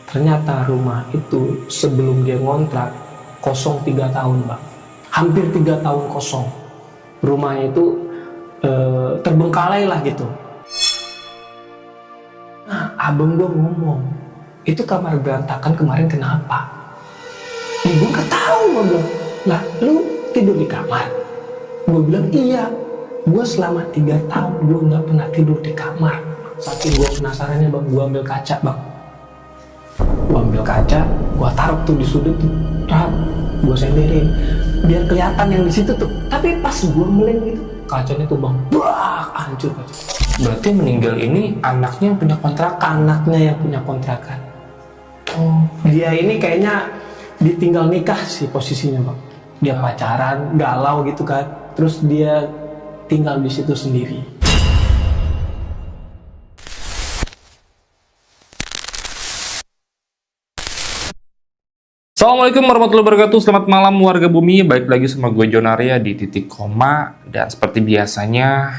Ternyata rumah itu sebelum dia ngontrak kosong 3 tahun bang, hampir 3 tahun kosong. Rumahnya itu terbengkalai lah gitu. Nah abang gue ngomong, itu kamar berantakan kemarin kenapa? Gue gak tahu, gue bilang. Lah lu tidur di kamar? Gue bilang iya, gue selama 3 tahun gue gak pernah tidur di kamar. Saking gue penasarannya bang, gue ambil kaca bang. Gue ambil kaca, gue taruh tuh di sudut tuh, gue senderin biar kelihatan yang di situ tuh. Tapi pas gue meleng gitu, kacanya tuh bang, wah hancur kaca. Berarti meninggal ini anaknya yang punya kontrakan? Anaknya yang punya kontrakan. Oh, dia ini kayaknya ditinggal nikah sih posisinya bang. Dia pacaran, galau gitu kan, terus dia tinggal di situ sendiri. Assalamualaikum warahmatullahi wabarakatuh. Selamat malam warga bumi. Baik lagi sama gue Jonaria di Titik Koma. Dan seperti biasanya,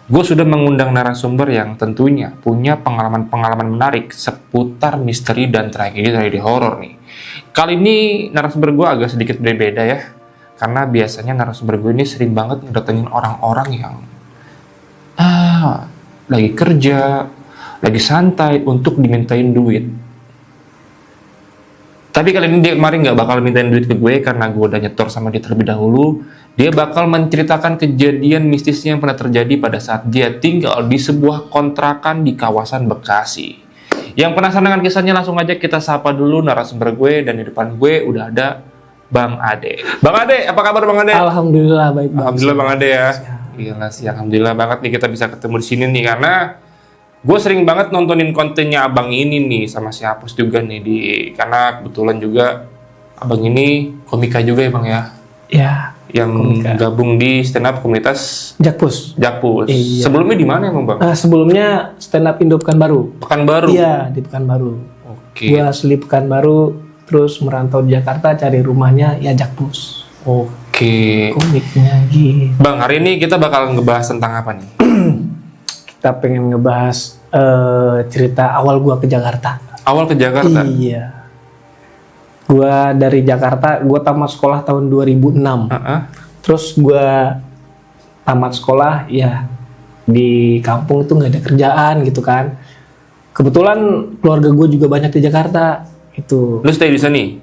gue sudah mengundang narasumber yang tentunya punya pengalaman-pengalaman menarik seputar misteri dan tragedi horor nih. Kali ini narasumber gue agak sedikit berbeda ya. Karena biasanya narasumber gue ini sering banget ngedatengin orang-orang yang lagi kerja, lagi santai untuk dimintain duit. Tapi kali ini dia kemarin nggak bakal mintain duit ke gue karena gue udah nyetor sama dia terlebih dahulu. Dia bakal menceritakan kejadian mistisnya yang pernah terjadi pada saat dia tinggal di sebuah kontrakan di kawasan Bekasi. Yang penasaran dengan kisahnya, langsung aja kita sapa dulu narasumber gue. Dan di depan gue udah ada Bang Ade. Bang Ade, apa kabar Bang Ade? Alhamdulillah baik bang. Alhamdulillah Bang Ade ya. Gila sih, alhamdulillah banget nih kita bisa ketemu di sini nih, karena gue sering banget nontonin kontennya abang ini nih sama si Apus juga nih karena kebetulan juga abang ini komika juga ya bang ya. Ya. Yang komika. Gabung di stand up komunitas Jakpus. Iya. Sebelumnya di mana emang bang? Sebelumnya stand up Indo Pekanbaru. Pekanbaru. Iya di Pekanbaru. Oke. Gue asli Pekanbaru, terus merantau di Jakarta cari rumahnya ya Jakpus. Oke. Komiknya gitu. Bang, hari ini kita bakal ngebahas tentang apa nih? Kita pengen ngebahas cerita awal gua ke Jakarta. Awal ke Jakarta? Iya. Gua dari Jakarta, gua tamat sekolah tahun 2006. Terus gua tamat sekolah ya di kampung itu nggak ada kerjaan gitu kan. Kebetulan keluarga gue juga banyak di Jakarta itu. Lu stay di sini?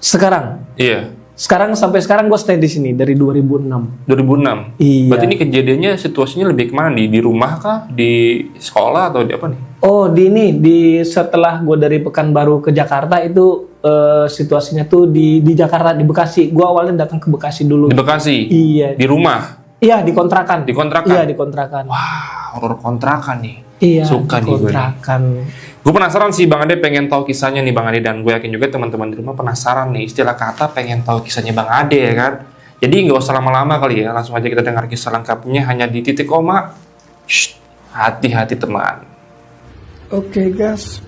Sekarang? Iya. Sampai sekarang gue stay di sini dari 2006. 2006. Iya. Berarti ini kejadiannya situasinya lebih kemana nih? Di rumah kah? Di sekolah atau di apa nih? Oh di setelah gue dari Pekanbaru ke Jakarta itu situasinya tuh di Jakarta, di Bekasi. Gue awalnya datang ke Bekasi dulu. Di Bekasi? Iya. Di rumah? Iya di kontrakan. Di kontrakan? Iya di kontrakan. Wah, horor kontrakan nih. Iya. Suka di nih gue. kontrakan. Gue penasaran sih Bang Ade, pengen tahu kisahnya nih Bang Ade, dan gue yakin juga teman-teman di rumah penasaran nih, istilah kata pengen tahu kisahnya Bang Ade ya kan. Jadi nggak usah lama-lama kali ya, langsung aja kita dengar kisah lengkapnya hanya di Titik Koma. Shh, hati-hati teman. Oke gas.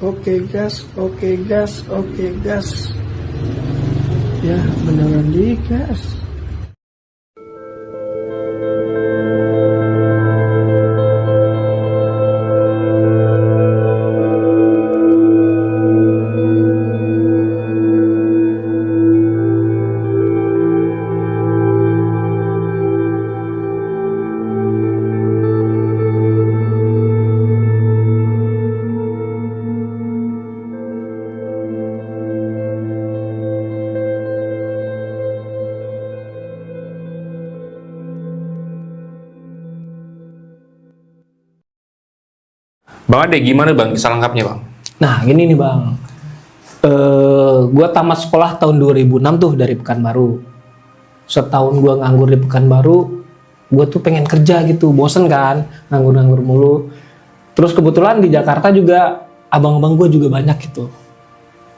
Ya beneran digas. Bang Ade, gimana Bang kisah lengkapnya Bang? Nah gini nih Bang, gue tamat sekolah tahun 2006 tuh dari Pekanbaru. Setahun gue nganggur di Pekanbaru, gue tuh pengen kerja gitu, bosen kan, nganggur-nganggur mulu. Terus kebetulan di Jakarta juga abang-abang gue juga banyak gitu.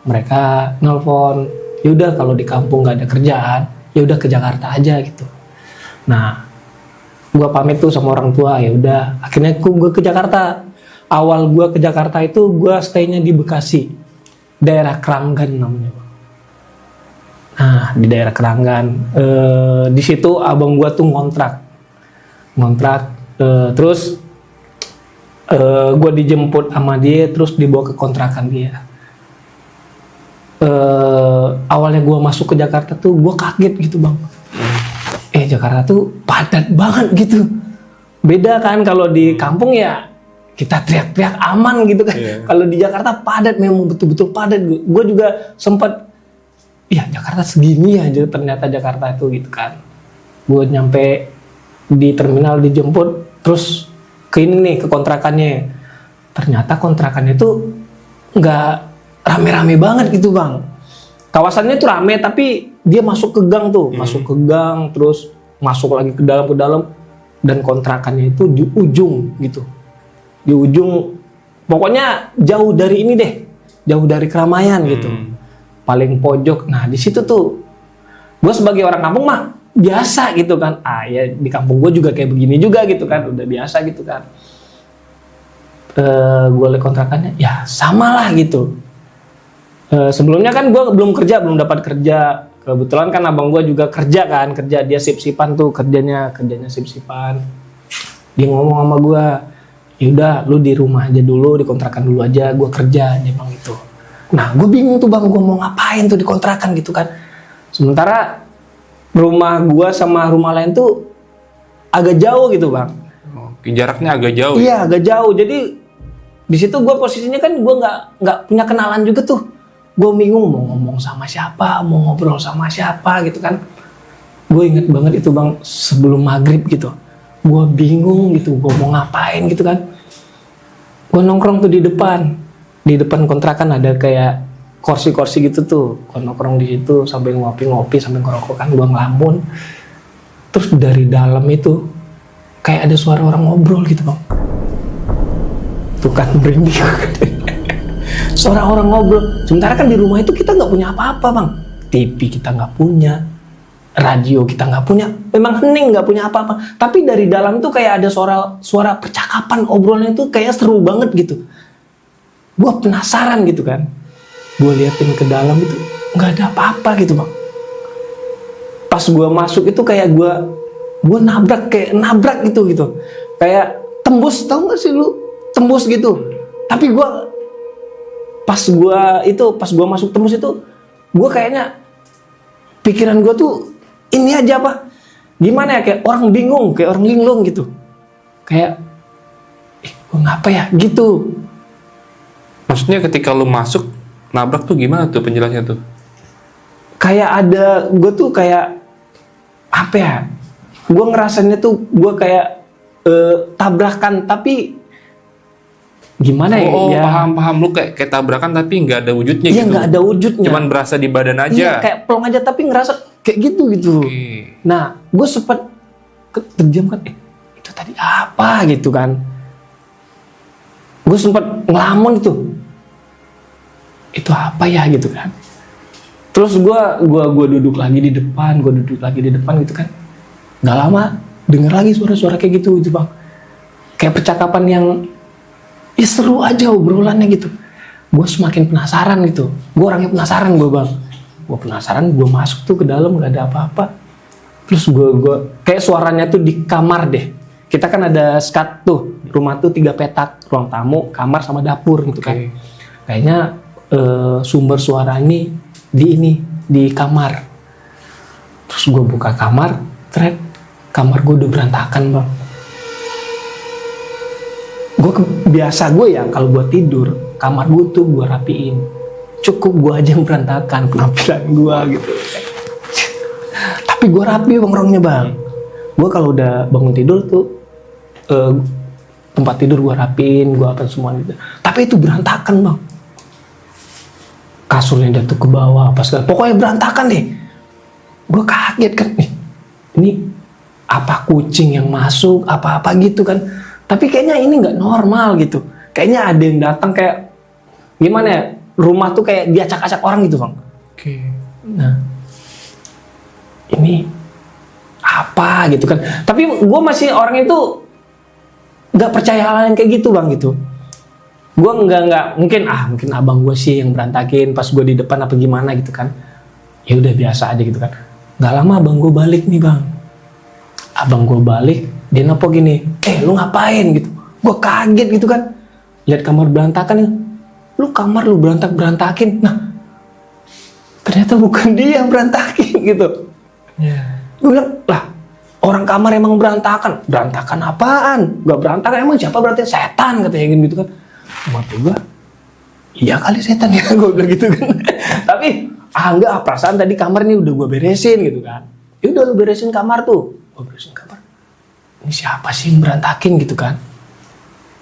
Mereka nelpon, yaudah kalau di kampung gak ada kerjaan, yaudah ke Jakarta aja gitu. Nah, gue pamit tuh sama orang tua, ya udah. Akhirnya gue ke Jakarta. Awal gue ke Jakarta itu gue stay-nya di Bekasi, daerah Keranggan namanya. Nah di daerah Keranggan, di situ abang gue tuh ngontrak, terus gue dijemput sama dia, terus dibawa ke kontrakan dia. awalnya gue masuk ke Jakarta tuh gue kaget gitu bang. Jakarta tuh padat banget gitu. Beda kan kalau di kampung ya kita teriak-teriak aman gitu kan. Kalau di Jakarta padat, memang betul-betul padat. Gue juga sempat, ya Jakarta segini aja ternyata Jakarta itu gitu kan. Gue nyampe di terminal dijemput, terus ke ini nih ke kontrakannya. Ternyata kontrakannya tuh nggak rame-rame banget gitu bang. Kawasannya tuh rame tapi dia masuk ke gang tuh, masuk ke gang terus masuk lagi ke dalam dan kontrakannya itu di ujung gitu. Di ujung pokoknya jauh dari ini deh, jauh dari keramaian gitu. Paling pojok. Nah, di situ tuh gue sebagai orang kampung mah biasa gitu kan. Ya di kampung gue juga kayak begini juga gitu kan, udah biasa gitu kan. Gue liat kontrakannya ya sama lah gitu. Sebelumnya kan gue belum dapat kerja. Kebetulan kan abang gue juga kerja dia sip-sipan tuh, kerjanya sip-sipan. Dia ngomong sama gue, yaudah lu di rumah aja dulu, di kontrakan dulu aja, gue kerja, dia bilang gitu. Nah gue bingung tuh bang, gue mau ngapain tuh di kontrakan gitu kan. Sementara rumah gue sama rumah lain tuh agak jauh gitu bang. Jaraknya agak jauh. Iya agak jauh, jadi di situ gue posisinya kan gue nggak punya kenalan juga tuh. Gue bingung mau ngomong sama siapa, mau ngobrol sama siapa gitu kan. Gue inget banget itu bang, sebelum maghrib gitu. Gue bingung gitu, gue mau ngapain gitu kan. Gue nongkrong tuh di depan kontrakan ada kayak kursi-kursi gitu tuh. Gue nongkrong di situ sambil ngopi-ngopi, sambil ngerokok kan, gue ngelamun. Terus dari dalam itu kayak ada suara orang ngobrol gitu bang. Tuh kan merinding. Suara orang ngobrol. Sementara kan di rumah itu kita nggak punya apa-apa bang. TV kita nggak punya, radio kita nggak punya. Memang hening nggak punya apa-apa. Tapi dari dalam tuh kayak ada suara percakapan, obrolan itu kayak seru banget gitu. Gue penasaran gitu kan. Gue liatin ke dalam itu nggak ada apa-apa gitu bang. Pas gue masuk itu kayak gue nabrak gitu. Kayak tembus, tau gak sih lu? Tembus gitu. Tapi pas gue masuk tembus itu, gue kayaknya pikiran gue tuh ini aja apa? Gimana ya, kayak orang bingung, kayak orang linglung gitu. Kayak, gue ngapa ya gitu. Maksudnya ketika lu masuk nabrak tuh gimana tuh penjelasannya tuh? Kayak gue tuh kayak apa ya? Gue ngerasainnya tuh gue kayak tabrakan tapi gimana ya? Paham lu kayak tabrakan tapi nggak ada wujudnya gitu. Iya gitu. nggak ada wujudnya. Cuman berasa di badan aja. Iya kayak plong aja tapi ngerasa kayak gitu. Okay. Nah gue sempat terdiam kan. Itu tadi apa gitu kan? Gue sempat ngelamun gitu. Itu apa ya gitu kan? Terus gue duduk lagi di depan gitu kan. Nggak lama denger lagi suara-suara kayak gitu bang. Kayak percakapan yang seru aja obrolannya gitu. Gue semakin penasaran gitu. Gue orangnya penasaran bang. Gue penasaran, gue masuk tuh ke dalam nggak ada apa-apa. Terus gue kayak suaranya tuh di kamar deh. Kita kan ada skat tuh, rumah tuh 3 petak, ruang tamu, kamar sama dapur gitu kan. Kayaknya sumber suara ini di kamar. Terus gue buka kamar, kamar gue udah berantakan bang. Biasa gue ya kalau gue tidur kamar gue tuh gue rapiin, cukup gue aja yang berantakan penampilan gue gitu. Tapi gue rapi bang orangnya bang. Gue kalau udah bangun tidur tuh tempat tidur gue rapiin, gue apa semua gitu. Tapi itu berantakan bang. Kasurnya jatuh ke bawah apa segala, pokoknya berantakan deh. Gue kaget kan, ini apa kucing yang masuk apa gitu kan. Tapi kayaknya ini nggak normal gitu. Kayaknya ada yang datang kayak gimana ya? Rumah tuh kayak diacak-acak orang gitu bang. Oke. Nah, ini apa gitu kan? Tapi gue masih orang itu nggak percaya hal yang kayak gitu bang gitu. Gue nggak mungkin abang gue sih yang berantakin pas gue di depan apa gimana gitu kan. Ya udah biasa aja gitu kan. Nggak lama abang gue balik nih bang. Abang gue balik. Dia nepok gini, lu ngapain gitu? Gue kaget gitu kan, lihat kamar berantakan ya. Kamar lu berantakin. Nah, Ternyata bukan dia yang berantakin gitu. Gue bilang, lah orang kamar emang berantakan. Berantakan apaan? Gak berantakan, emang siapa berantakan? Setan katanya gitu kan. Mati gue, iya kali setan ya, gue bilang gitu kan. Tapi enggak, perasaan tadi kamar nih udah gue beresin gitu kan. Ya udah lu beresin kamar tuh. Gue beresin kamar. Ini siapa sih yang berantakin gitu kan.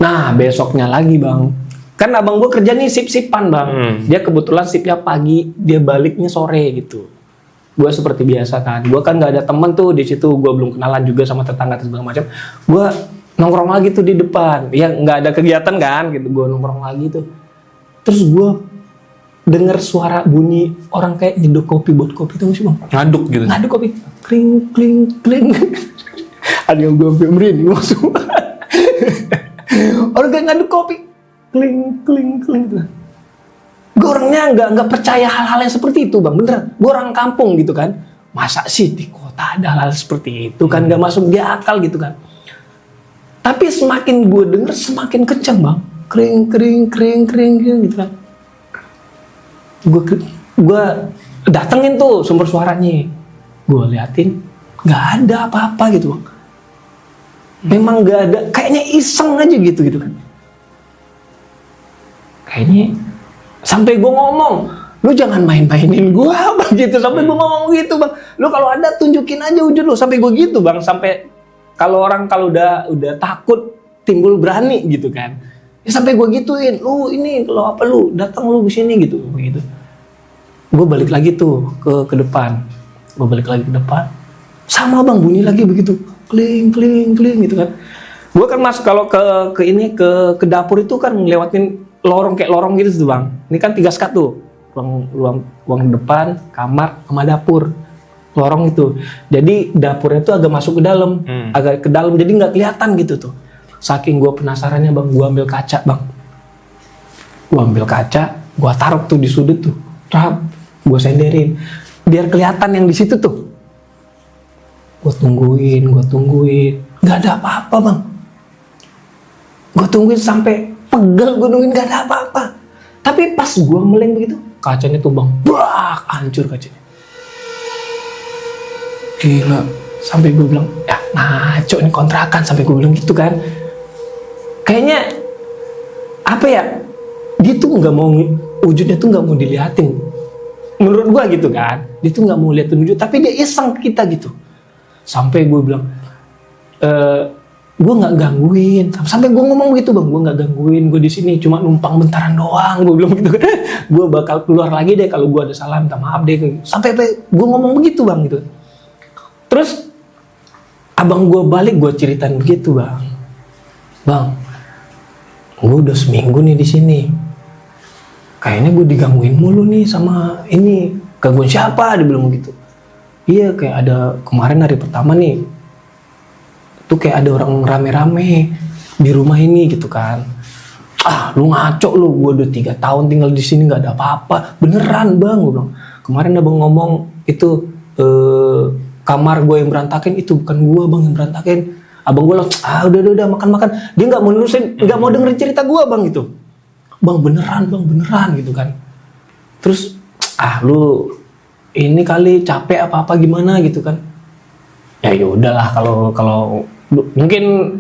Nah besoknya lagi bang, kan abang gue kerja nih sip-sipan bang. Dia kebetulan sipnya pagi, dia baliknya sore gitu. Gue seperti biasa kan, gue kan nggak ada temen tuh di situ, gue belum kenalan juga sama tetangga dan segala macam. Gue nongkrong lagi tuh di depan, ya nggak ada kegiatan kan gitu, gue nongkrong lagi tuh. Terus gue denger suara bunyi orang kayak nyedok kopi buat kopi tuh sih bang. Ngaduk gitu. Ngaduk kopi, kling kling kling. Ada yang gue merinding langsung. Orang kayak ngaduk kopi, kling kling kling gitu. Gue orangnya nggak percaya hal-hal yang seperti itu bang, beneran. Gue orang kampung gitu kan, masa sih di kota ada hal seperti itu kan, nggak masuk di akal gitu kan. Tapi semakin gue denger semakin kencang bang, kring kring kring kring gitu kan. Gue datengin tuh sumber suaranya, gue liatin nggak ada apa-apa gitu bang. Memang nggak ada, kayaknya iseng aja gitu kan. Kayaknya sampai gue ngomong, lu jangan main-mainin gue bang gitu. Sampai gue ngomong gitu bang, lu kalau ada tunjukin aja wujud lu. Sampai gue gitu bang, sampai kalau orang kalau udah takut timbul berani gitu kan. Ya sampai gue gituin, lu ini kalau apa lu datang lu kesini gitu begitu. Gue balik lagi tuh ke depan, gue balik lagi ke depan, sama bang bunyi lagi begitu, kling kling kling gitu kan. Gue kan masuk kalau ke ini ke dapur itu kan ngelewatin lorong kayak lorong gitu tuh bang. Ini kan 3 skat tuh, ruang depan, kamar, sama dapur, lorong itu. Jadi dapurnya tuh agak masuk ke dalam, agak ke dalam, jadi nggak kelihatan gitu tuh. Saking gue penasarannya bang, gue ambil kaca bang, gue ambil kaca, gue taruh tuh di sudut tuh, gue senderin, biar kelihatan yang di situ tuh. Gue tungguin, nggak ada apa-apa bang. Gue tungguin sampai pegel, gue nungguin gak ada apa-apa. Tapi pas gue meleng begitu, kacanya tuh bang, brak, hancur kacanya. Gila. Sampai gue bilang, ya ngaco ini kontrakan. Sampai gue bilang gitu kan. Kayaknya, apa ya, dia tuh gak mau, wujudnya tuh gak mau diliatin. Menurut gue gitu kan. Dia tuh gak mau liatin wujud, tapi dia iseng ke kita gitu. Sampai gue bilang, gue nggak gangguin, sampai gue ngomong gitu bang, gue nggak gangguin, gue di sini cuma numpang bentaran doang, gue bilang gitu kan. Gue bakal keluar lagi deh kalau gue ada salah, minta maaf deh. Sampai gue ngomong begitu bang gitu. Terus abang gue balik, gue ceritain begitu bang, gue udah seminggu nih di sini, kayaknya gue digangguin mulu nih sama ini. Gangguin siapa? Dia bilang begitu. Iya kayak ada kemarin hari pertama nih. Tuh kayak ada orang rame-rame di rumah ini gitu kan. Lu ngaco lu, gue udah 3 tahun tinggal di sini nggak ada apa-apa. Beneran bang, gue bilang. Kemarin abang ngomong itu kamar gue yang berantakin, itu bukan gue bang yang berantakin. Abang gue bilang, udah makan. Dia nggak mau nurusin, nggak mau dengerin cerita gue bang gitu. Bang beneran gitu kan. Terus lu ini kali capek apa gimana gitu kan. Ya udahlah kalau mungkin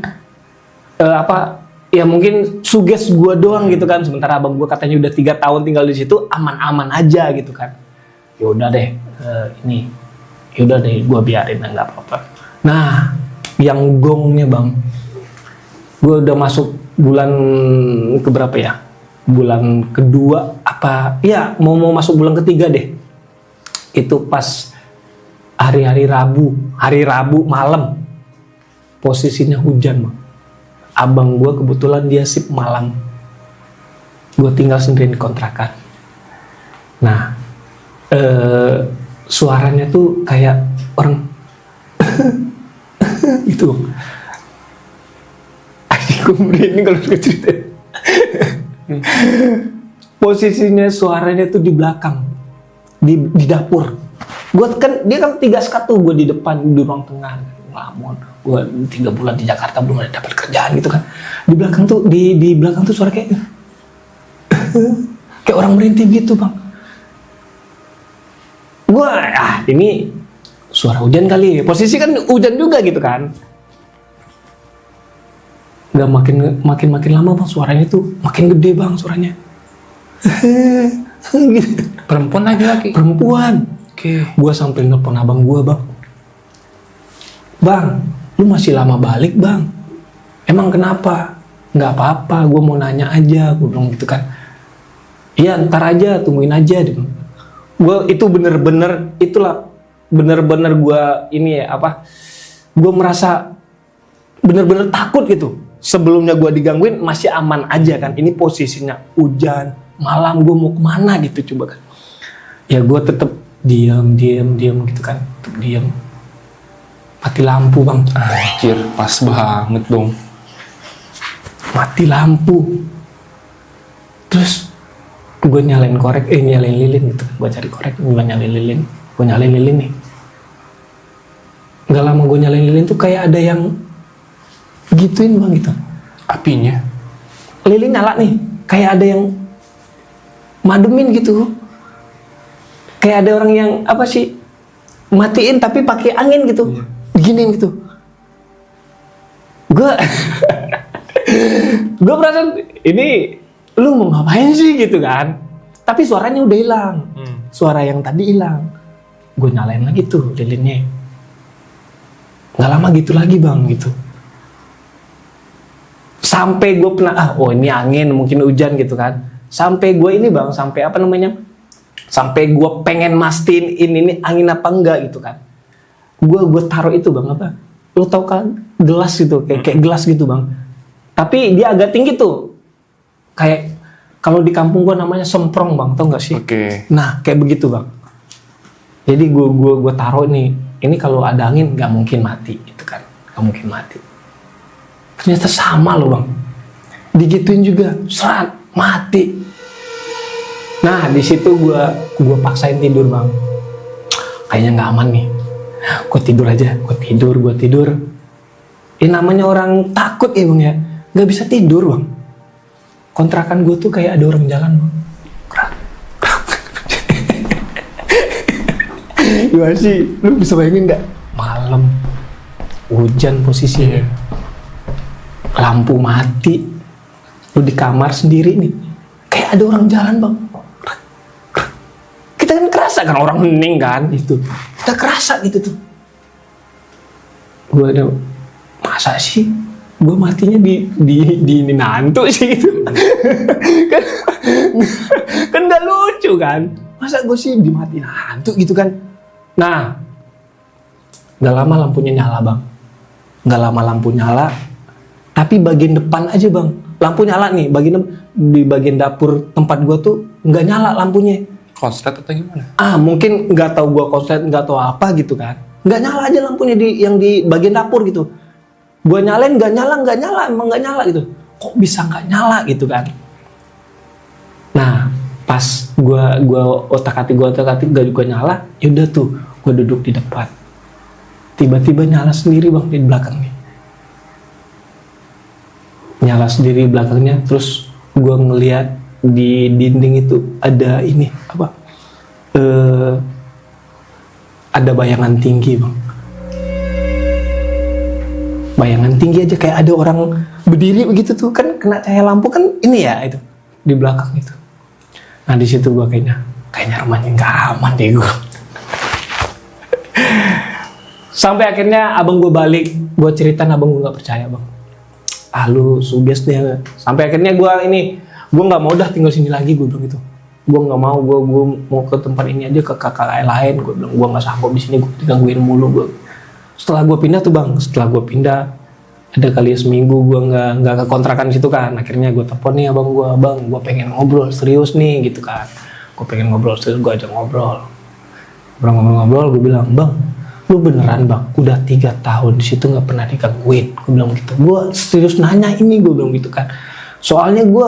ya mungkin suges gue doang gitu kan. Sementara abang gue katanya udah 3 tahun tinggal di situ, aman-aman aja gitu kan. Ya udah deh, gue biarin, nggak apa-apa. Nah, yang gongnya bang, gue udah masuk bulan keberapa ya? Bulan kedua apa? Ya mau masuk bulan ketiga deh. Itu pas hari Rabu malam, posisinya hujan bang. Abang gue kebetulan dia sip malam, gue tinggal sendiri di kontrakan. Nah suaranya tuh kayak orang gitu bang. Gue merinding kalau cerita. Posisinya suaranya tuh di belakang, di dapur. Dia kan 3 skat tuh, gue di depan, di ruang tengah, ngelamun. Gue 3 bulan di Jakarta belum ada dapat kerjaan gitu kan. Di belakang tuh, di belakang tuh suara kayak kayak orang merintih gitu bang. Gue ini suara hujan kali, posisi kan hujan juga gitu kan. Gak makin lama bang, suaranya tuh makin gede bang suaranya. Gitu. Perempuan laki-laki? Perempuan. Oke. Gue sampai nelpon abang gue, bang, lu masih lama balik bang? Emang kenapa? Nggak apa-apa, gue mau nanya aja, gue bilang gitu kan. Iya ntar aja, tungguin aja. Gue itu bener-bener gue ini ya apa? Gue merasa bener-bener takut gitu. Sebelumnya gue digangguin masih aman aja kan. Ini posisinya hujan, malam, gue mau kemana gitu coba kan. Ya gue tetep diam gitu kan, tetep diam. Mati lampu bang. Anjir, pas banget dong. Mati lampu. Terus gue nyalain lilin gitu. Gue cari korek, gue nyalain lilin. Gue nyalain lilin nih. Gak lama gue nyalain lilin tuh kayak ada yang gituin bang gitu. Apinya? Lilin nyala nih, kayak ada yang mademin gitu. Kayak ada orang yang apa sih, matiin tapi pakai angin gitu. Diginiin gitu. Gue perasaan ini lu mau ngapain sih gitu kan. Tapi suaranya udah hilang. Suara yang tadi hilang. Gue nyalain lagi tuh lilinnya. Gak lama gitu lagi bang gitu. Sampai gue pernah ini angin mungkin hujan gitu kan. Sampai gue ini bang, sampai apa namanya, sampai gue pengen mastiin ini angin apa enggak gitu kan. Gue taruh itu bang apa, lo tau kan gelas gitu, kayak gelas gitu bang. Tapi dia agak tinggi tuh, kayak kalau di kampung gue namanya semprong bang, tau nggak sih? Oke. Nah kayak begitu bang. Jadi gue taruh ini kalau ada angin nggak mungkin mati gitu kan, nggak mungkin mati. Ternyata sama loh bang, digituin juga, serat, mati. Nah di situ gue paksain tidur bang, kayaknya nggak aman nih, gue tidur aja, gue tidur. Ini namanya orang takut ya bang ya, nggak bisa tidur bang. Kontrakan gue tuh kayak ada orang jalan bang. Gimana sih, lu bisa bayangin nggak? Malam, hujan posisinya. Lampu mati, lu di kamar sendiri nih, kayak ada orang jalan bang. Kita kan kerasa kan orang hening kan itu, kita kerasa gitu tuh. Gue ada masa sih, gue matinya di ini nantu sih gitu. kan gak lucu kan, masa gue sih dimatiin hantu gitu kan. Nah, gak lama lampunya nyala bang, gak lama lampu nyala. Tapi bagian depan aja bang, lampu nyala nih, di bagian dapur tempat gue tuh nggak nyala lampunya. Konslet atau gimana? Mungkin nggak tahu gue konslet, nggak tahu apa gitu kan. Nggak nyala aja lampunya yang di bagian dapur gitu. Gue nyalain nggak nyala, emang nggak nyala gitu. Kok bisa nggak nyala gitu kan? Nah, pas gue otak-atik gue nyala, yaudah tuh gue duduk di depan. Tiba-tiba nyala sendiri bang di belakang nih. Nyala sendiri belakangnya, terus gue ngeliat di dinding itu ada ini apa, ada bayangan tinggi bang, bayangan tinggi aja kayak ada orang berdiri begitu tuh kan, kena cahaya lampu kan ini ya itu di belakang itu. Nah di situ gue kayaknya rumahnya nggak aman deh gue. Sampai akhirnya abang gue balik, gue ceritain, abang gue nggak percaya bang. Lu suges deh. Sampai akhirnya gue nggak mau dah tinggal sini lagi, gue bilang gitu. Gue nggak mau, gue mau ke tempat ini aja, ke kakak lain. Gue bilang gue nggak sanggup di sini, gue digangguin mulu gue. Setelah gue pindah tuh bang, ada kali seminggu gue nggak ke kontrakan situ kan. Akhirnya gue telepon nih abang gue pengen ngobrol serius nih gitu kan. Gue pengen ngobrol serius, gue ajak ngobrol, gue bilang bang, lu beneran bang, udah 3 tahun di situ nggak pernah digangguin? Gue bilang gitu. Gue serius nanya ini, gue bilang gitu kan. Soalnya gue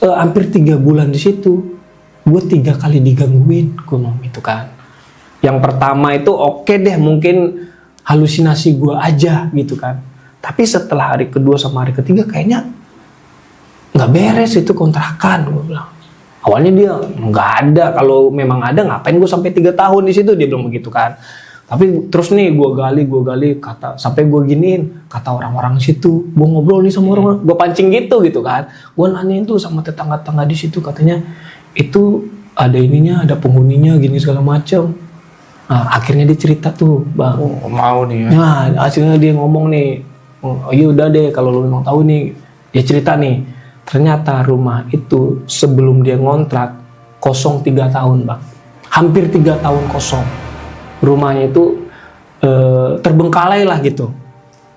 hampir 3 bulan di situ, gue 3 kali digangguin, gue bilang gitu kan. Yang pertama itu oke deh, mungkin halusinasi gue aja gitu kan. Tapi setelah hari kedua sama hari ketiga kayaknya nggak beres itu kontrakan, gue bilang. Awalnya dia nggak ada, kalau memang ada ngapain gue sampai 3 tahun di situ, dia bilang begitu kan. Tapi terus nih gue gali kata sampai gue giniin kata orang-orang situ, gue ngobrol nih sama orang, gue pancing gitu kan. Gue nanyain tuh sama tetangga-tetangga di situ, katanya itu ada ininya, ada penghuninya gini segala macam. Nah akhirnya dia cerita tuh bang. Oh, mau nih ya. Nah akhirnya dia ngomong nih, oh iya udah deh kalau lu memang tahu nih, dia cerita nih. Ternyata rumah itu sebelum dia ngontrak kosong 3 tahun bang, hampir 3 tahun kosong. Rumahnya itu terbengkalai lah gitu.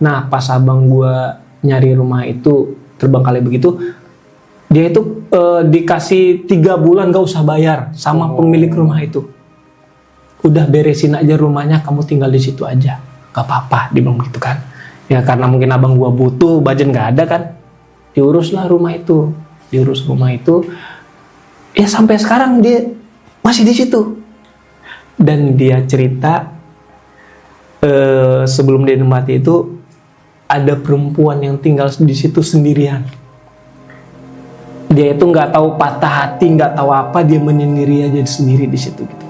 Nah pas abang gua nyari rumah itu terbengkalai begitu, dia itu dikasih 3 bulan gak usah bayar sama pemilik rumah itu. Udah beresin aja rumahnya, kamu tinggal di situ aja, gak apa-apa, dia bilang gitu kan. Ya karena mungkin abang gua butuh, budget gak ada kan, diuruslah rumah itu, diurus rumah itu. Ya sampai sekarang dia masih di situ. Dan dia cerita sebelum dia mati itu ada perempuan yang tinggal di situ sendirian. Dia itu nggak tahu patah hati, nggak tahu apa, dia menyendiri aja sendiri di situ gitu.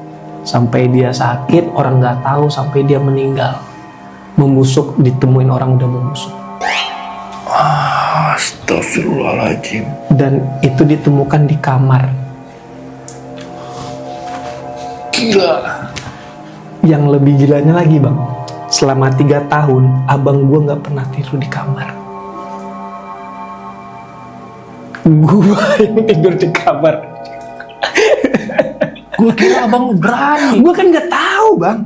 Sampai dia sakit, orang nggak tahu, sampai dia meninggal. Membusuk, ditemuin orang udah membusuk. Astagfirullahaladzim. Dan itu ditemukan di kamar. Gila. Yang lebih gilanya lagi bang, selama 3 tahun abang gue nggak pernah tidur di kamar. Gue yang tidur di kamar. Gue kira abang berani. Gue kan nggak tahu bang.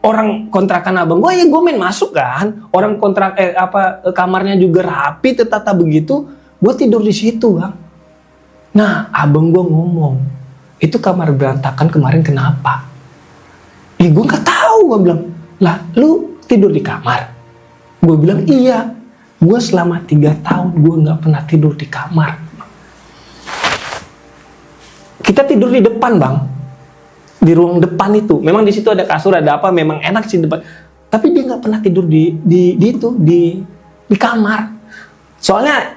Orang kontrakan abang gue ya gue main masuk kan. Orang kontrak kamarnya juga rapi, tertata begitu. Gue tidur di situ bang. Nah abang gue ngomong, itu kamar berantakan kemarin kenapa? Ih gue nggak tahu, gue bilang. Lah lu tidur di kamar? Gue bilang iya. Gue selama 3 tahun gue nggak pernah tidur di kamar. Kita tidur di depan bang, di ruang depan itu. Memang di situ ada kasur, ada apa, memang enak sih depan. Tapi dia nggak pernah tidur di kamar. Soalnya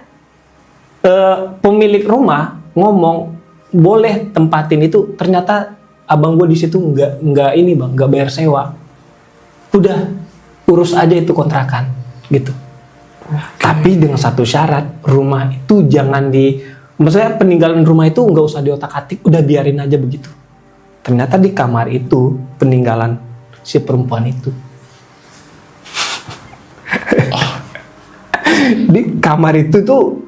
pemilik rumah ngomong boleh tempatin itu, ternyata abang gue di situ nggak ini bang, nggak bayar sewa. Udah urus aja itu kontrakan gitu. Tapi dengan satu syarat, rumah itu jangan maksudnya peninggalan rumah itu nggak usah diotak-atik, udah biarin aja begitu. Ternyata di kamar itu peninggalan si perempuan itu. Di kamar itu tuh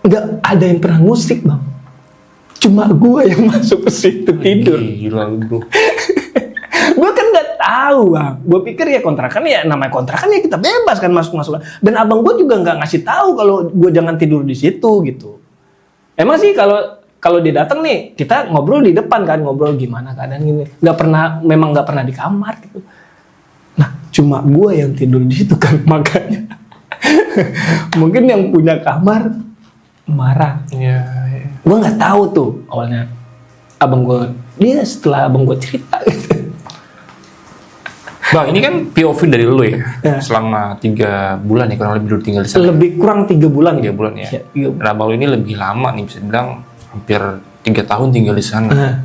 nggak ada yang pernah musik bang. Cuma gue yang masuk ke situ tidur. Gila lu. Gue kan nggak tahu bang. Gue pikir ya kontrakan ya namanya kontrakan ya kita bebas kan masuk. Dan abang gue juga nggak ngasih tahu kalau gue jangan tidur di situ gitu. Emang sih kalau dia datang nih kita ngobrol di depan kan, ngobrol gimana keadaan gini. Memang nggak pernah di kamar gitu. Nah cuma gue yang tidur di situ kan, makanya mungkin yang punya kamar marah. Iya. Gue nggak tahu tuh awalnya. Dia setelah abang gue cerita gitu. Bang, ini kan POV dari lu ya? Ya. Selama 3 bulan ya kurang lebih dulu tinggal di sana. Lebih kurang 3 bulan. 3 bulan ya. Iya. Dan abang lu ini lebih lama nih, bisa bilang hampir 3 tahun tinggal di sana.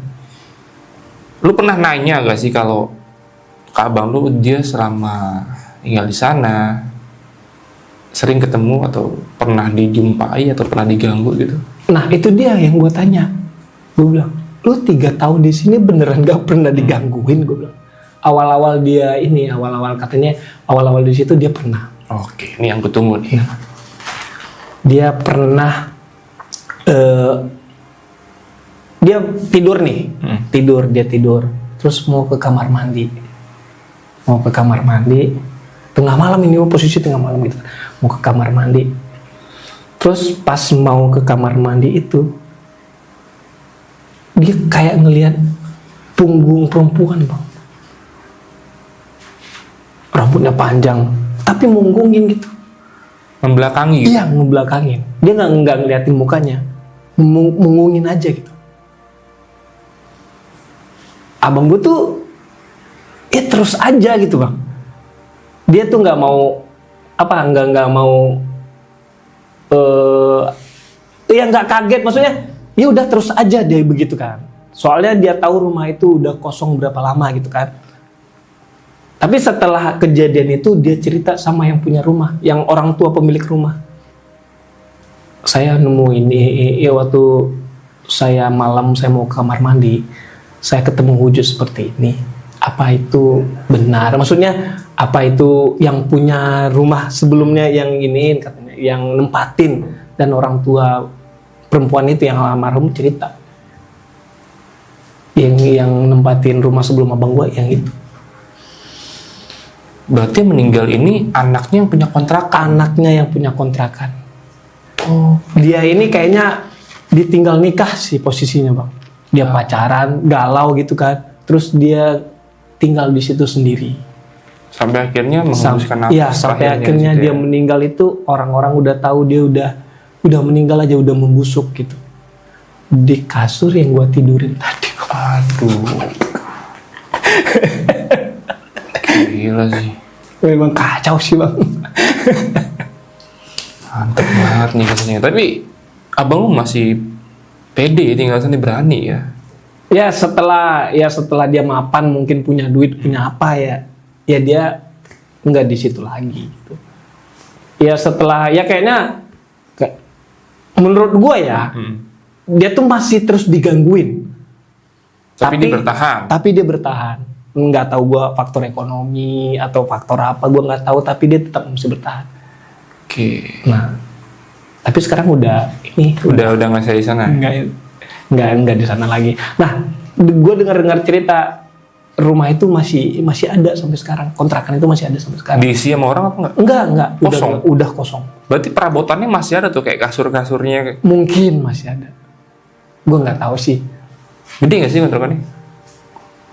Lu pernah nanya gak sih kalau ke abang lu dia selama tinggal di sana sering ketemu atau pernah dijumpai atau pernah diganggu gitu? Nah itu dia yang gue tanya. Gue bilang, lu 3 tahun di sini beneran gak pernah digangguin? Gue bilang. Awal-awal katanya awal-awal di situ dia pernah. Oke, ini yang gue tunggu nih. Nah, dia pernah dia tidur nih, dia tidur, terus mau ke kamar mandi, tengah malam ini, posisi tengah malam gitu, mau ke kamar mandi, terus pas mau ke kamar mandi itu, dia kayak ngelihat punggung perempuan bang, rambutnya panjang, tapi munggungin gitu. Membelakangi gitu? Iya, ngebelakangin. Dia nggak ngeliatin mukanya, mungungin aja gitu. Abang gue tuh, ya terus aja gitu bang. Dia tuh nggak mau nggak mau, ya nggak kaget, maksudnya ya udah terus aja dia begitu kan. Soalnya dia tahu rumah itu udah kosong berapa lama gitu kan. Tapi setelah kejadian itu dia cerita sama yang punya rumah, yang orang tua pemilik rumah. Saya nemu ini ya waktu saya malam saya mau ke kamar mandi, saya ketemu wujud seperti ini. Apa itu benar? Maksudnya apa itu yang punya rumah sebelumnya yang ini katanya, yang nempatin, dan orang tua perempuan itu yang almarhum cerita. Yang nempatin rumah sebelum abang gua yang itu. Berarti yang meninggal ini anaknya yang punya kontrakan. Anaknya yang punya kontrakan. Oh, dia ini kayaknya ditinggal nikah sih posisinya bang. Dia pacaran, galau gitu kan. Terus dia tinggal di situ sendiri. Sampai akhirnya menghembuskan nafas. Iya, sampai akhirnya dia meninggal itu orang-orang udah tahu dia udah meninggal aja, udah membusuk gitu. Di kasur yang gua tidurin tadi. Aduh. Gila sih. Memang kacau sih bang. Mantap banget nih kesannya. Tapi abang lu masih pede tinggal sana, berani ya? Ya setelah dia mapan mungkin punya duit, punya apa ya dia nggak di situ lagi gitu. Ya setelah ya kayaknya menurut gua ya dia tuh masih terus digangguin. Tapi dia bertahan. Tapi dia bertahan. Nggak tahu gua faktor ekonomi atau faktor apa, gua nggak tahu, tapi dia tetap masih bertahan. Oke. Nah, tapi sekarang udah nggak saya di sana. Nggak di sana lagi. Nah, gue dengar cerita rumah itu masih ada sampai sekarang. Kontrakan itu masih ada sampai sekarang. Diisi sama orang apa enggak? Enggak. Kosong. Udah kosong. Berarti perabotannya masih ada tuh, kayak kasur-kasurnya. Mungkin masih ada. Gue nggak tahu sih. Gede nggak sih kontrakannya?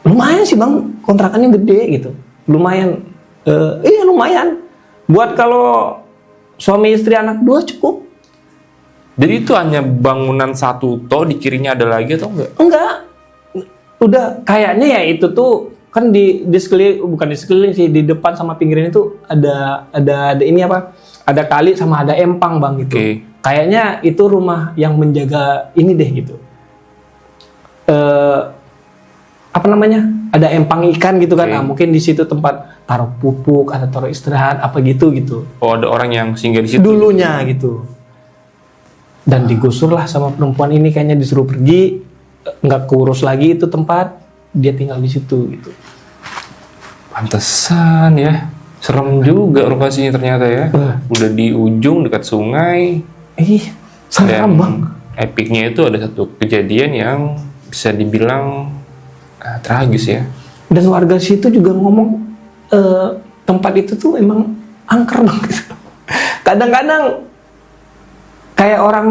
Lumayan sih bang, kontrakannya gede gitu. Lumayan. Iya lumayan. Buat kalau suami istri anak 2 cukup. Jadi itu hanya bangunan satu toh, di kirinya ada lagi atau enggak? Enggak. Udah kayaknya ya itu tuh kan di sekeliling, bukan di sekeliling sih, di depan sama pinggiran itu ada ini apa? Ada kali sama ada empang bang gitu. Okay. Kayaknya itu rumah yang menjaga ini deh gitu. Apa namanya? Ada empang ikan gitu kan. Okay. Nah, mungkin di situ tempat taruh pupuk atau taruh istirahat apa gitu. Oh, ada orang yang singgah di situ. Dulunya gitu. Dan digusur lah sama perempuan ini, kayaknya disuruh pergi, nggak keurus lagi itu tempat, dia tinggal di situ gitu. Pantesan ya, serem juga lokasinya ternyata ya. Udah di ujung dekat sungai. Serem bang. Epicnya itu ada satu kejadian yang bisa dibilang tragis ya. Dan warga situ juga ngomong tempat itu tuh emang angker banget. Kadang-kadang kayak orang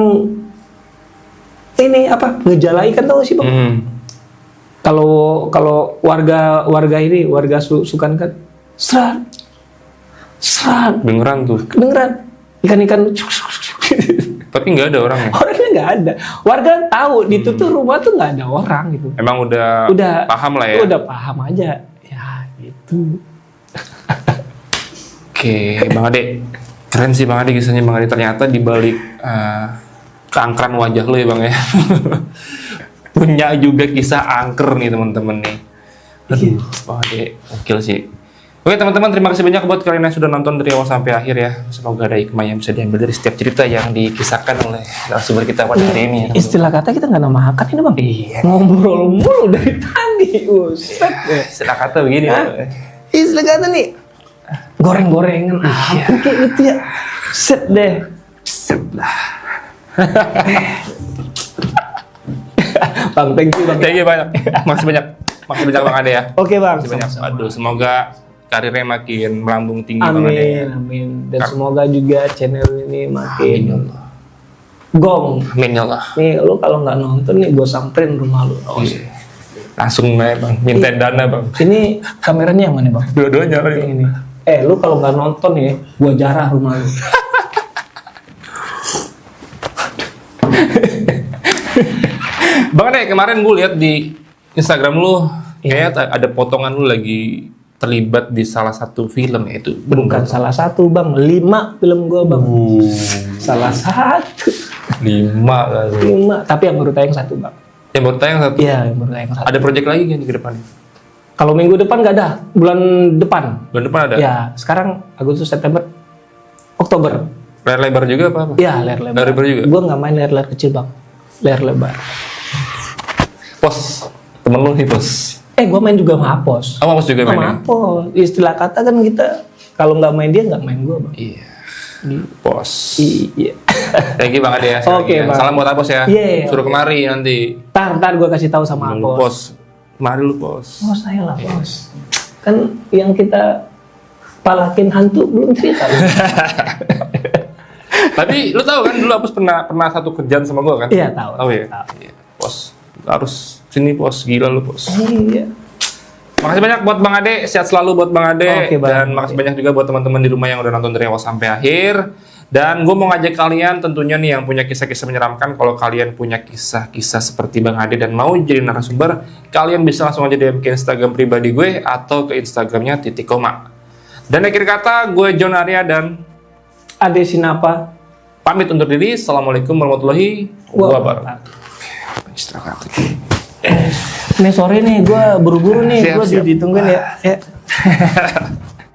ini apa ngejala ikan, tau gak sih bang? Kalau warga sukan kan serat Dengeran ikan tapi nggak ada orangnya. Orangnya nggak ada. Warga tahu di itu tuh rumah tuh nggak ada orang gitu. Emang udah paham lah ya. Udah paham aja ya gitu. Oke, Bang Ade. Keren sih Bang Ade kisahnya Bang Ade. Ternyata dibalik keangkeran wajah lo ya Bang ya. Punya juga kisah angker nih teman-teman nih. Aduh, Bang Ade, gokil sih. Oke teman-teman, terima kasih banyak buat kalian yang sudah nonton dari awal sampai akhir ya. Semoga ada hikmah yang bisa diambil dari setiap cerita yang dikisahkan oleh narasumber kita pada hari ini. Istilah kata kita nggak nama makan ini bang. Iya. Ngobrol mulu dari tadi. Istilah kata begini. Istilah kata nih goreng-gorengan apa kayak gitu ya. Set deh. Set lah. Bang, thank you bang. Thank you banyak. Makasih banyak Bang Ade ya. Oke bang. Makasih banyak. Aduh, semoga karirnya makin melambung tinggi Bang Ade ya. Amin. Dan semoga juga channel ini makin gong. Amin ya Allah. Nih lu kalau nggak nonton nih gue samperin rumah lu. Langsung aja Bang, minta dana Bang. Ini kameranya yang mana bang? Dua-duanya kali. Yang ini. Lu kalau nggak nonton ya, gue jarah rumah lu. Bang Ade, kemarin gue lihat di Instagram lu, kayaknya ada potongan lu lagi terlibat di salah satu film ya, itu Bukan salah satu bang, 5 film gue bang. Salah satu. 5 kan. 5, tapi yang baru tayang 1 bang. Yang baru tayang 1. Iya, yang baru tayang 1. Ada project lagi kan ke depannya? Kalau minggu depan nggak ada, bulan depan. Bulan depan ada? Ya, sekarang Agustus, September, Oktober. Layar lebar juga apa? Iya, layar lebar. Layar lebar juga? Gue nggak main layar kecil bang, layar lebar. Pos, temen lu nih pos. Gue main juga sama Apos. Apa pos juga Sama mainnya? Apos. Istilah kata kan kita kalau nggak main dia nggak main gue bang. Iya. Pos. Iya. Thank you Bang Ade ya. Oke, Bang. Salam buat Apos ya. Iya, Suruh kemari nanti. Ntar gue kasih tahu sama Lu Apos. pos. Mari lu pos. Oh saya lah bos. Kan yang kita palakin hantu belum cerita. Tapi lu tahu kan dulu Apos pernah satu kerjaan sama gua kan? Iya tahu. Tahu ya? Tahu. Iya. Pos. Harus sini pos, gila lu pos. Iya. Makasih banyak buat Bang Ade, sehat selalu buat Bang Ade. Oke, Bang. Dan makasih banyak juga buat teman-teman di rumah yang udah nonton dari awal sampai akhir. Dan gue mau ngajak kalian tentunya nih yang punya kisah-kisah menyeramkan, kalau kalian punya kisah-kisah seperti Bang Ade dan mau jadi narasumber, kalian bisa langsung aja DM ke Instagram pribadi gue atau ke Instagramnya Titik Koma. Dan akhir kata, gue John Arya dan Ade Sinapa. pamit undur diri. Assalamualaikum warahmatullahi wabarakatuh. Istirahat. Ini sore nih, gue buru-buru nih, Siap, gue siap. ditungguin ya.